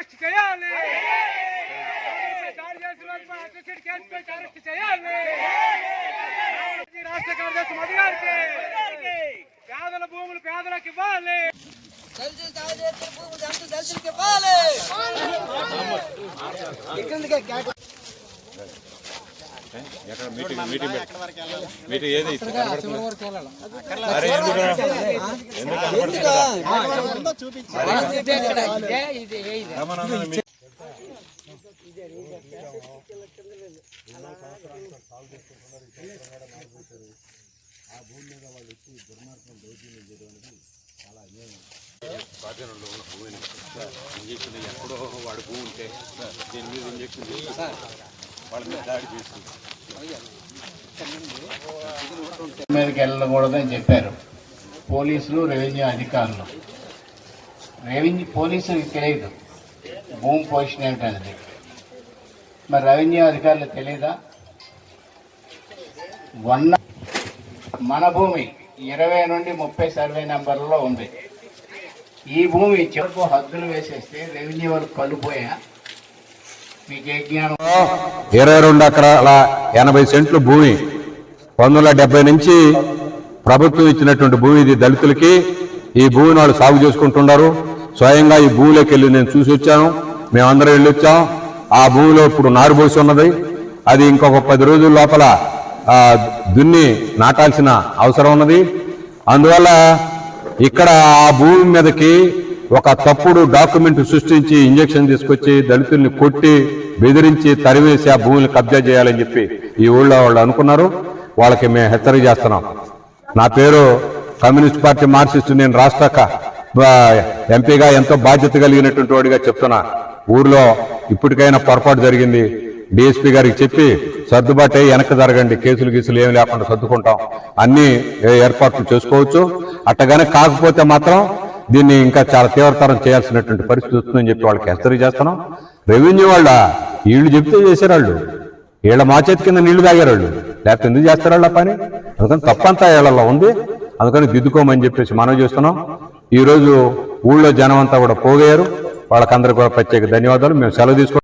Arrest చేయాలి. దాడి చేసిన వారిపై అట్రాసిటీ కేసుపై అరెస్ట్ చేయాలి. రాష్ట్ర కార్యదర్శి మోదీ గారికి పేదల భూములు పేదలకు ఇవ్వాలి. మీటింగ్ ఏది ఆ భూమి మీద వాళ్ళు వచ్చి దుర్మార్గం దౌర్జన్యం చేయడం అనేది చాలా అన్యాయం. స్వాధీనంలో ఉన్న భూమిని ఇంజక్షన్ ఎక్కడో వాడి భూమి ఉంటే దీని మీద ఇంజక్షన్ చేసి వాళ్ళ మీద దాడి చేస్తుంది. మీదకి వెళ్ళకూడదని చెప్పారు పోలీసులు, రెవెన్యూ అధికారులు. పోలీసులకు తెలియదు భూమి పొజిషన్ ఏమిటనేది, మరి రెవెన్యూ అధికారులకు తెలియదా? మన భూమి 20 నుండి 30 సర్వే నెంబర్లలో ఉంది. ఈ భూమి చివరకు హద్దులు వేసేస్తే రెవెన్యూ వాళ్ళకి కలుపోయా? మీకే జ్ఞానం? 22 ఎకరాల 80 సెంట్లు భూమి 1970 నుంచి ప్రభుత్వం ఇచ్చినటువంటి భూమి. ఇది దళితులకి. ఈ భూమిని వాళ్ళు సాగు చేసుకుంటున్నారు. స్వయంగా ఈ భూమిలోకి వెళ్ళి నేను చూసి వచ్చాను. మేమందరం వెళ్ళొచ్చాం. ఆ భూమిలో ఇప్పుడు నారు పోసి ఉన్నది. అది ఇంకొక 10 రోజుల లోపల దున్ని నాటాల్సిన అవసరం ఉన్నది. అందువల్ల ఇక్కడ ఆ భూమి మీదకి ఒక తప్పుడు డాక్యుమెంట్ సృష్టించి ఇంజక్షన్ తీసుకొచ్చి దళితుల్ని కొట్టి బెదిరించి తరివేసి ఆ భూమిని కబ్జా చేయాలని చెప్పి ఈ ఊళ్ళో వాళ్ళు అనుకున్నారు. వాళ్ళకి మేము హెచ్చరిక చేస్తున్నాం. నా పేరు కమ్యూనిస్ట్ పార్టీ మార్క్సిస్ట్. నేను రాష్ట్ర ఎంపీగా ఎంతో బాధ్యత కలిగినటువంటి వాడిగా చెప్తున్నా. ఊర్లో ఇప్పటికైనా పొరపాటు జరిగింది. డిఎస్పీ గారికి చెప్పి సర్దుబాటు అయ్యి వెనక్కి జరగండి, కేసులు గీసులు ఏమి లేకుండా సర్దుకుంటాం, అన్ని ఏర్పాట్లు చేసుకోవచ్చు. అట్టగానే కాకపోతే మాత్రం దీన్ని ఇంకా చాలా తీవ్రతరం చేయాల్సినటువంటి పరిస్థితి వస్తుందని చెప్పి వాళ్ళకి హెచ్చరిక చేస్తున్నాం. రెవెన్యూ వాళ్ళ వీళ్ళు చెప్తే చేశారు. వాళ్ళు వీళ్ళ మా చేతి కింద నీళ్లు తాగారు. వాళ్ళు లేకపోతే ఎందుకు చేస్తారు వాళ్ళ పని? అందుకని తప్పంతా వీళ్ళలో ఉంది. అందుకని దిద్దుకోమని చెప్పేసి మనం చేస్తున్నాం. ఈరోజు ఊళ్ళో జనం అంతా కూడా పోగయ్యారు. వాళ్ళకందరికీ కూడా ప్రత్యేక ధన్యవాదాలు. మేము సెలవు తీసుకుంటాం.